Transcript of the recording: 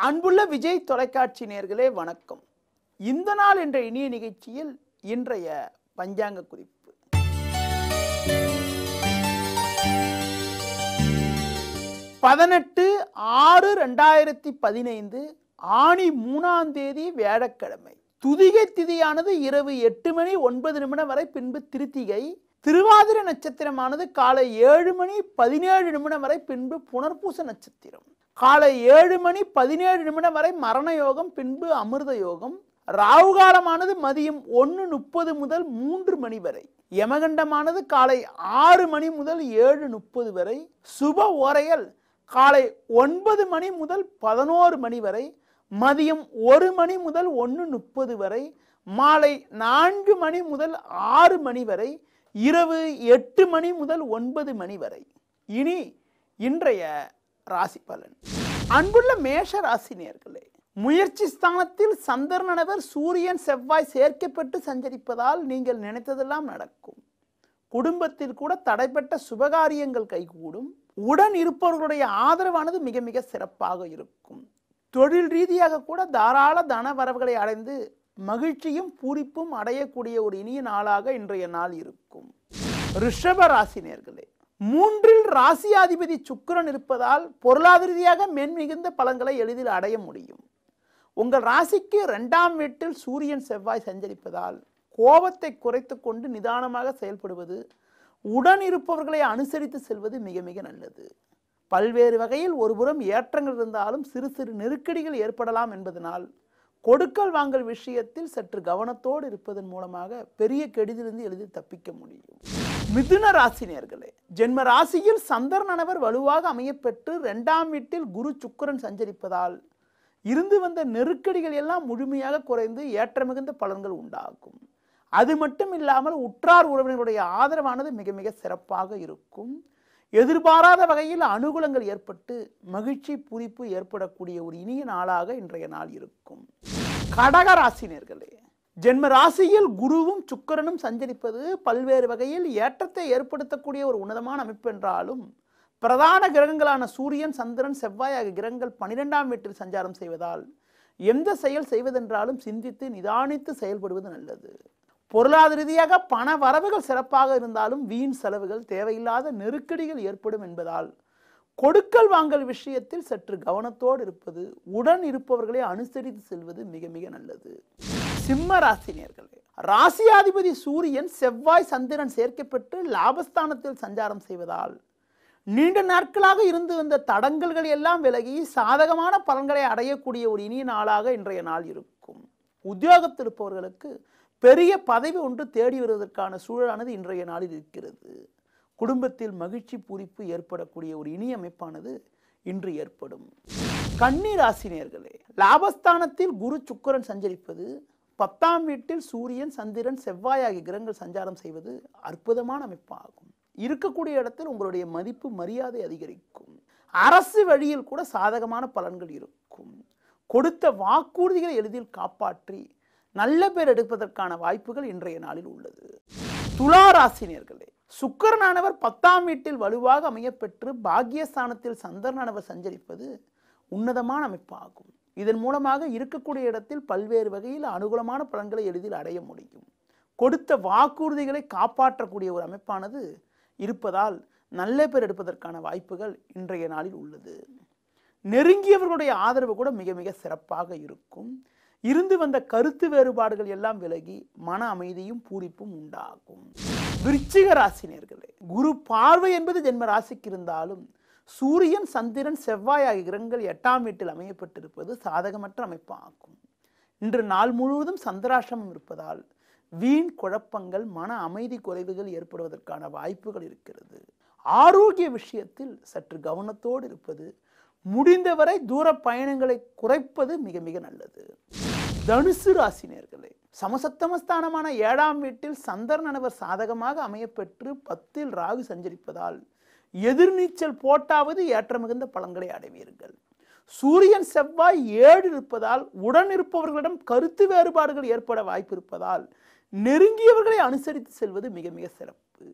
அன்புள்ள விஜய் தொலைக்காட்சி நேயர்களே வணக்கம். இந்த நாள் என்ற இனிய நிகழ்ச்சியில் இன்றைய பஞ்சாங்க குறிப்பு. 18/6/2015 ஆணி 3ஆம் தேதி வியாழக்கிழமை. துதிகை திதியானது இரவு 8:09 வரை, பின்பு திருத்திகை. திருவாதிரை நட்சத்திரமானது காலை 7:17 வரை, பின்பு புனர்பூச நட்சத்திரம். காலை 7:17 வரை மரண யோகம், பின்பு அமிர்த யோகம். ராகு காலமானது மதியம் 1:30 முதல் 3 மணி வரை. யமகண்டமானது காலை 6 மணி முதல் 7:30 வரை. சுப ஓரைகள் காலை 9 மணி முதல் 11 மணி வரை, மதியம் 1 மணி முதல் 1:30 வரை, மாலை 4 மணி முதல் 6 மணி வரை, இரவு 8 மணி முதல் 9 மணி வரை. இனி இன்றைய ராசி பலன். அன்புள்ள மேஷ ராசி நேயர்களே, முயற்சி ஸ்தானத்தில் சந்திரனவர் சூரியன் செவ்வாய் சேர்க்கப்பட்டு சஞ்சரிப்பதால் நீங்கள் நினைத்ததெல்லாம் நடக்கும். குடும்பத்தில் கூட தடைப்பட்ட சுபகாரியங்கள் கைகூடும். உடன் இருப்பவர்களுடைய ஆதரவானது மிக மிக சிறப்பாக இருக்கும். தொழில் ரீதியாக கூட தாராள தன வரவுகளை அடைந்து மகிழ்ச்சியும் பூரிப்பும் அடையக்கூடிய ஒரு இனிய நாளாக இன்றைய நாள் இருக்கும். ரிஷப ராசி நேயர்களே, 3இல் ராசியாதிபதி சுக்கிரன் இருப்பதால் பொருளாதார ரீதியாக மேன்மிகுந்த பலன்களை எளிதில் அடைய முடியும். உங்கள் ராசிக்கு 2ஆம் வீட்டில் சூரியன் செவ்வாய் சஞ்சரிப்பதால் கோபத்தை குறைத்து கொண்டு நிதானமாக செயல்படுவது, உடன் இருப்பவர்களை அனுசரித்து செல்வது மிக மிக நல்லது. பல்வேறு வகையில் ஒருபுறம் ஏற்றங்கள் இருந்தாலும் சிறு சிறு நெருக்கடிகள் ஏற்படலாம் என்பதனால் கொடுக்கல் வாங்கல் விஷயத்தில் சற்று கவனத்தோடு இருப்பதன் மூலமாக பெரிய கெடுதிலிருந்து எளிதில் தப்பிக்க முடியும். மிதுன ராசி நேயர்களே, ஜென்ம ராசியில் சந்திரனவர் வலுவாக அமையப்பெற்று 2ஆம் வீட்டில் குரு சுக்கிரன் சஞ்சரிப்பதால் இருந்து வந்த நெருக்கடிகள் எல்லாம் முழுமையாக குறைந்து ஏற்ற மிகுந்த பலன்கள் உண்டாகும். அது மட்டும் இல்லாமல் உற்றார் உறவினருடைய ஆதரவானது மிக மிக சிறப்பாக இருக்கும். எதிர்பாராத வகையில் அனுகூலங்கள் ஏற்பட்டு மகிழ்ச்சி பூரிப்பு ஏற்படக்கூடிய ஒரு இனிய நாளாக இன்றைய நாள் இருக்கும். கடக ராசி நேயர்களே, ஜென்ம ராசியில் குருவும் சுக்கிரனும் சஞ்சரிப்பது பல்வேறு வகையில் ஏற்றத்தை ஏற்படுத்தக்கூடிய ஒரு உன்னதமான அமைப்பு என்றாலும், பிரதான கிரகங்களான சூரியன் சந்திரன் செவ்வாய் ஆகிய கிரகங்கள் 12ஆம் வீட்டில் சஞ்சாரம் செய்வதால் எந்த செயல் செய்வதென்றாலும் சிந்தித்து நிதானித்து செயல்படுவது நல்லது. பொருளாதார ரீதியாக பண வரவுகள் சிறப்பாக இருந்தாலும் வீண் செலவுகள், தேவையில்லாத நெருக்கடிகள் ஏற்படும் என்பதால் கொடுக்கல் வாங்கல் விஷயத்தில் சற்று கவனத்தோடு இருப்பது, உடன் இருப்பவர்களை அனுசரித்து செல்வது மிக மிக நல்லது. சிம்ம ராசி நேயர்களே, ராசியாதிபதி சூரியன் செவ்வாய் சந்திரன் சேர்க்கப்பட்டு லாபஸ்தானத்தில் சஞ்சாரம் செய்வதால் நீண்ட நாட்களாக இருந்து வந்த தடங்கல்கள் எல்லாம் விலகி சாதகமான பலன்களை அடையக்கூடிய ஒரு இனிய நாளாக இன்றைய நாள் இருக்கும். உத்தியோகத்தில் இருப்பவர்களுக்கு பெரிய பதவி ஒன்று தேடி வருவதற்கான சூழலானது இன்றைய நாளில் இருக்கிறது. குடும்பத்தில் மகிழ்ச்சி பூரிப்பு ஏற்படக்கூடிய ஒரு இனிய அமைப்பானது இன்று ஏற்படும். கன்னி ராசி நேயர்களே, லாபஸ்தானத்தில் குரு சுக்கிரன் சஞ்சரிப்பது, 10ஆம் வீட்டில் சூரியன் சந்திரன் செவ்வாய் ஆகிய கிரகங்கள் சஞ்சாரம் செய்வது அற்புதமான அமைப்பாகும். இருக்கக்கூடிய இடத்தில் உங்களுடைய மதிப்பு மரியாதை அதிகரிக்கும். அரசு வழியில் கூட சாதகமான பலன்கள் இருக்கும். கொடுத்த வாக்குறுதிகளை எளிதில் காப்பாற்றி நல்ல பேர் எடுப்பதற்கான வாய்ப்புகள் இன்றைய நாளில் உள்ளது. துலா ராசி நேயர்களே, சுக்கிரனானவர் 10ஆம் வீட்டில் வலுவாக அமையப்பெற்று பாக்கியஸ்தானத்தில் சந்திரனானவர் சஞ்சரிப்பது உன்னதமான அமைப்பாகும். இதன் மூலமாக இருக்கக்கூடிய இடத்தில் பல்வேறு வகையில் அனுகூலமான பலன்களை எளிதில் அடைய முடியும். கொடுத்த வாக்குறுதிகளை காப்பாற்றக்கூடிய ஒரு அமைப்பானது இருப்பதால் நல்ல பேர் எடுப்பதற்கான வாய்ப்புகள் இன்றைய நாளில் உள்ளது. நெருங்கியவர்களுடைய ஆதரவு கூட மிக மிக சிறப்பாக இருக்கும். இருந்து வந்த கருத்து வேறுபாடுகள் எல்லாம் விலகி மன அமைதியும் பூரிப்பும் உண்டாகும். விருச்சிக ராசி நேயர்களே, குரு பார்வை என்பது ஜென்ம ராசிக்கு இருந்தாலும் சூரியன் சந்திரன் செவ்வாய் ஆகிய கிரகங்கள் 8ஆம் வீட்டில் அமையப்பட்டிருப்பது சாதகமற்ற அமைப்பாகும். இன்று நாள் முழுவதும் சந்திராஷ்டமம் இருப்பதால் வீண் குழப்பங்கள், மன அமைதி குறைவுகள் ஏற்படுவதற்கான வாய்ப்புகள் இருக்கிறது. ஆரோக்கிய விஷயத்தில் சற்று கவனத்தோடு இருப்பது, முடிந்தவரை தூர பயணங்களை குறைப்பது மிக மிக நல்லது. தனுசு ராசி நேயர்களே, சமசப்தமஸ்தானமான 7ஆம் வீட்டில் சந்திரனவர் சாதகமாக அமையப்பெற்று 10இல் ராகு சஞ்சரிப்பதால் எதிர்நீச்சல் போட்டாவது ஏற்ற மிகுந்த பலன்களை அடைவீர்கள். சூரியன் செவ்வாய் 7 இருப்பதால் உடன் இருப்பவர்களிடம் கருத்து வேறுபாடுகள் ஏற்பட வாய்ப்பு இருப்பதால் நெருங்கியவர்களை அனுசரித்து செல்வது மிக மிக சிறப்பு.